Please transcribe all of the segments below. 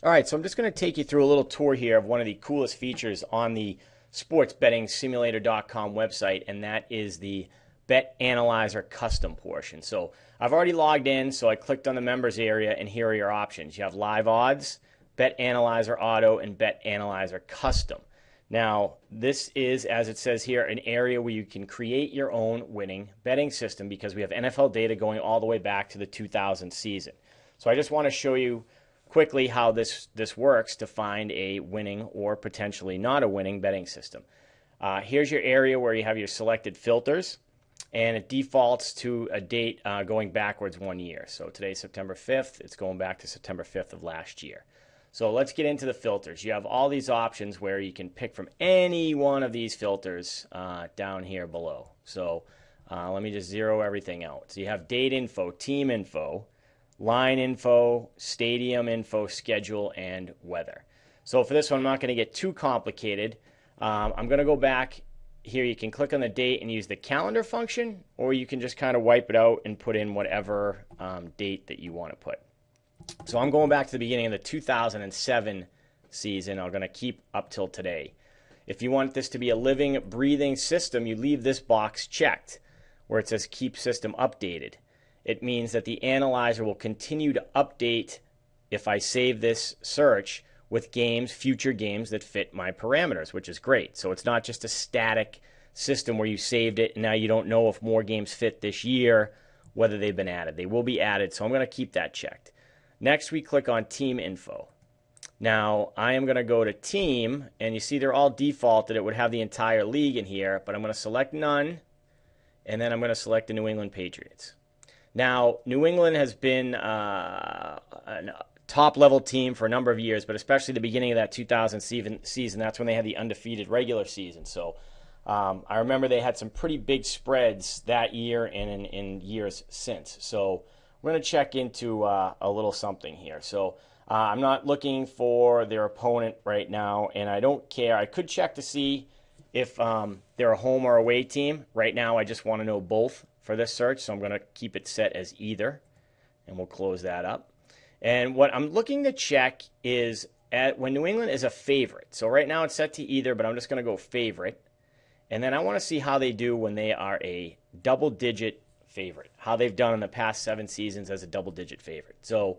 All right, so I'm just going to take you through a little tour here of one of the coolest features on the sportsbettingsimulator.com website, and that is the Bet Analyzer custom portion. So I've already logged in, so I clicked on the members area, and here are your options. You have live odds, Bet Analyzer Auto, and Bet Analyzer Custom. Now, this is, as it says here, an area where you can create your own winning betting system because we have NFL data going all the way back to the 2000 season. So I just want to show you quickly how this works to find a winning or potentially not a winning betting system. Here's your area where you have your selected filters, and it defaults to a date going backwards 1 year. So today's September 5th. It's going back to September 5th of last year. So let's get into the filters. You have all these options where you can pick from any one of these filters down here below. So let me just zero everything out. So you have date info, team info, line info, stadium info, schedule, and weather. So for this one, I'm not going to get too complicated. I'm going to go back here. You can click on the date and use the calendar function, or you can just kind of wipe it out and put in whatever date that you want to put. So I'm going back to the beginning of the 2007 season. I'm going to keep up till today. If you want this to be a living, breathing system, you leave this box checked where it says keep system updated. It means that the analyzer will continue to update if I save this search with games, future games that fit my parameters, which is great. So it's not just a static system where you saved it and now you don't know if more games fit this year, whether they've been added. They will be added, so I'm going to keep that checked. Next, we click on team info. Now, I am going to go to team, and you see they're all defaulted. It would have the entire league in here, but I'm going to select none, and then I'm going to select the New England Patriots. Now, New England has been a top-level team for a number of years, but especially the beginning of that 2000 season, that's when they had the undefeated regular season. So I remember they had some pretty big spreads that year and in years since. So we're going to check into a little something here. So I'm not looking for their opponent right now, and I don't care. I could check to see if they're a home or away team. Right now, I just want to know both for this search, so I'm going to keep it set as either, and we'll close that up. And what I'm looking to check is when New England is a favorite. So right now it's set to either, but I'm just going to go favorite. And then I want to see how they do when they are a double-digit favorite, how they've done in the past 7 seasons as a double-digit favorite. So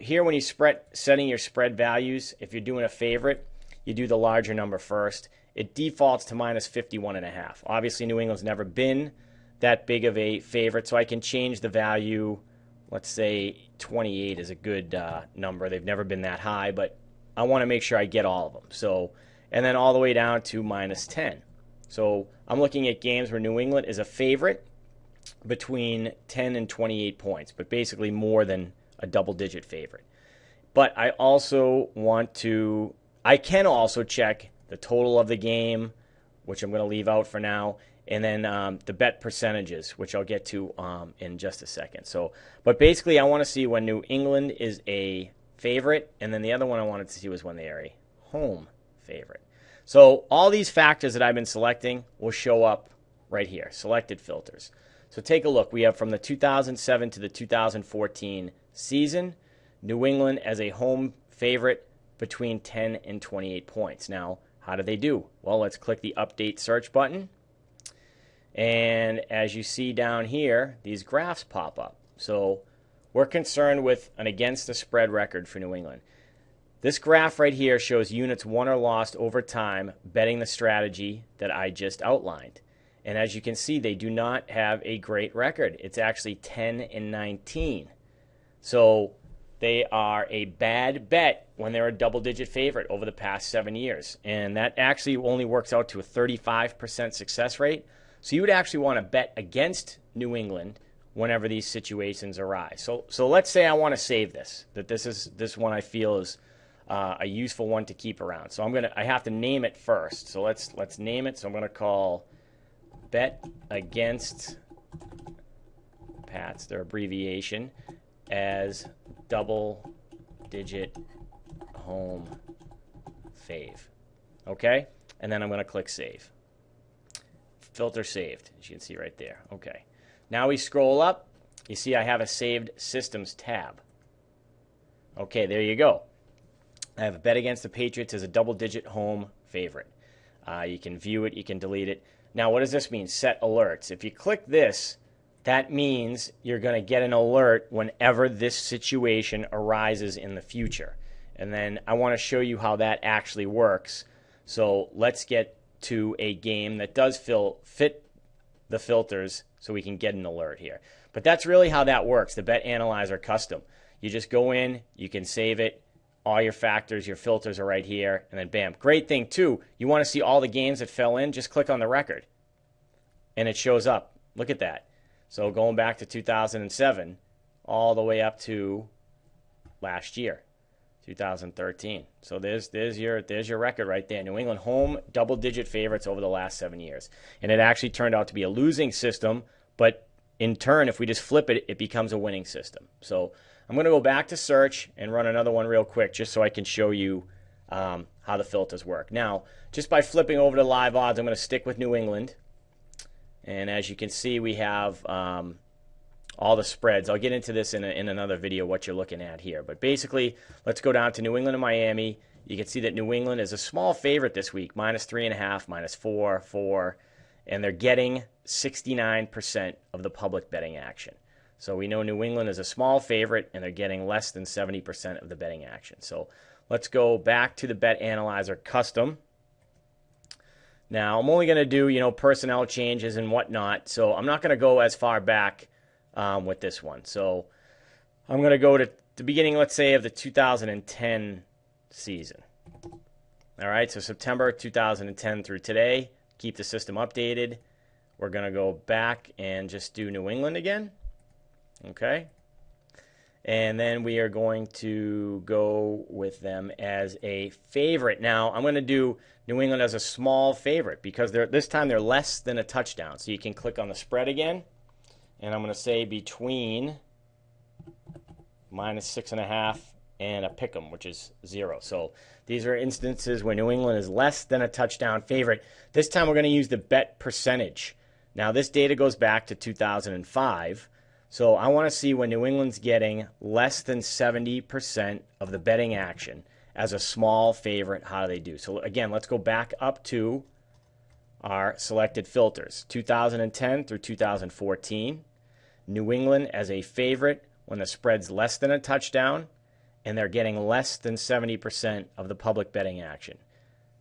here when you're setting your spread values, if you're doing a favorite, you do the larger number first. It defaults to minus 51.5. Obviously, New England's never been that big of a favorite, so I can change the value. Let's say 28 is a good number. They've never been that high, but I want to make sure I get all of them. So, and then all the way down to minus 10. So I'm looking at games where New England is a favorite between 10 and 28 points, but basically more than a double-digit favorite. But I can also check the total of the game, which I'm going to leave out for now, and then the bet percentages, which I'll get to in just a second. So, but basically, I want to see when New England is a favorite, and then the other one I wanted to see was when they are a home favorite. So all these factors that I've been selecting will show up right here, selected filters. So take a look. We have from the 2007 to the 2014 season, New England as a home favorite between 10 and 28 points. Now, how do they do? Well, let's click the Update Search button. And as you see down here, these graphs pop up. So we're concerned with an against the spread record for New England. This graph right here shows units won or lost over time betting the strategy that I just outlined. And as you can see, they do not have a great record. It's actually 10 and 19. So they are a bad bet when they're a double-digit favorite over the past 7 years. And that actually only works out to a 35% success rate. So you would actually want to bet against New England whenever these situations arise. So let's say I want to save this, that this one I feel is a useful one to keep around. So I have to name it first. So let's name it. So I'm going to call Bet Against Pats, their abbreviation, as double-digit home fave. Okay? And then I'm going to click Save. Filter saved, as you can see right there. Okay. Now we scroll up. You see I have a Saved Systems tab. Okay, there you go. I have a bet against the Patriots as a double-digit home favorite. You can view it, you can delete it. Now, what does this mean? Set alerts. If you click this, that means you're going to get an alert whenever this situation arises in the future. And then I want to show you how that actually works. So let's get to a game that does fit the filters so we can get an alert here. But that's really how that works, the Bet Analyzer Custom. You just go in, you can save it, all your factors, your filters are right here, and then bam. Great thing too, you want to see all the games that fell in, just click on the record. And it shows up. Look at that. So going back to 2007, all the way up to last year, 2013. So there's your record right there. New England home double-digit favorites over the last 7 years. And it actually turned out to be a losing system, but in turn, if we just flip it, it becomes a winning system. So I'm going to go back to search and run another one real quick just so I can show you how the filters work. Now, just by flipping over to live odds, I'm going to stick with New England. And as you can see, we have all the spreads. I'll get into this in another video, what you're looking at here. But basically, let's go down to New England and Miami. You can see that New England is a small favorite this week, -3.5, -4, 4. And they're getting 69% of the public betting action. So we know New England is a small favorite, and they're getting less than 70% of the betting action. So let's go back to the Bet Analyzer Custom. Now, I'm only going to do, personnel changes and whatnot, so I'm not going to go as far back with this one. So I'm going to go to the beginning, let's say, of the 2010 season. All right, so September 2010 through today. Keep the system updated. We're going to go back and just do New England again. Okay. And then we are going to go with them as a favorite. Now, I'm going to do New England as a small favorite because this time they're less than a touchdown. So you can click on the spread again. And I'm going to say between -6.5 and a pick'em, which is 0. So these are instances where New England is less than a touchdown favorite. This time we're going to use the bet percentage. Now, this data goes back to 2005. So I want to see when New England's getting less than 70% of the betting action as a small favorite, how do they do? So again, let's go back up to our selected filters, 2010 through 2014. New England as a favorite when the spread's less than a touchdown, and they're getting less than 70% of the public betting action.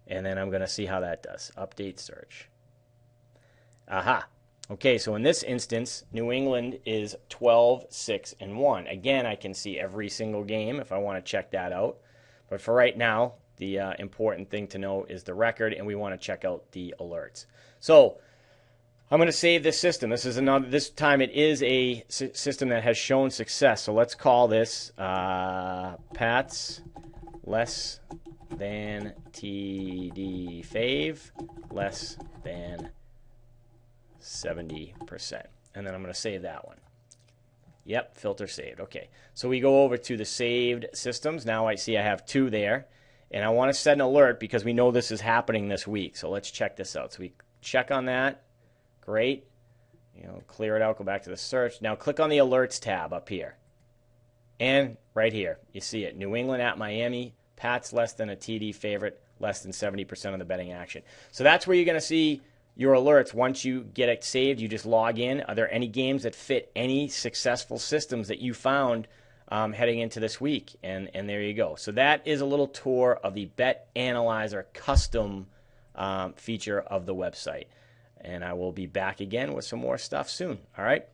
And then I'm going to see how that does. Update search. Aha. Okay, so in this instance, New England is 12, 6, and 1. Again, I can see every single game if I want to check that out. But for right now, the important thing to know is the record, and we want to check out the alerts. So I'm going to save this system. This time it is a system that has shown success. So let's call this Pats less than TD fave less than 70%. And then I'm going to save that one. Yep, filter saved. Okay, so we go over to the saved systems. Now I see I have 2 there. And I want to set an alert because we know this is happening this week. So let's check this out. So we check on that. Great. Clear it out, go back to the search. Now click on the alerts tab up here. And right here, you see it. New England at Miami, Pats less than a TD favorite, less than 70% of the betting action. So that's where you're going to see your alerts. Once you get it saved, you just log in. Are there any games that fit any successful systems that you found heading into this week? And there you go. So that is a little tour of the Bet Analyzer custom feature of the website. And I will be back again with some more stuff soon. All right?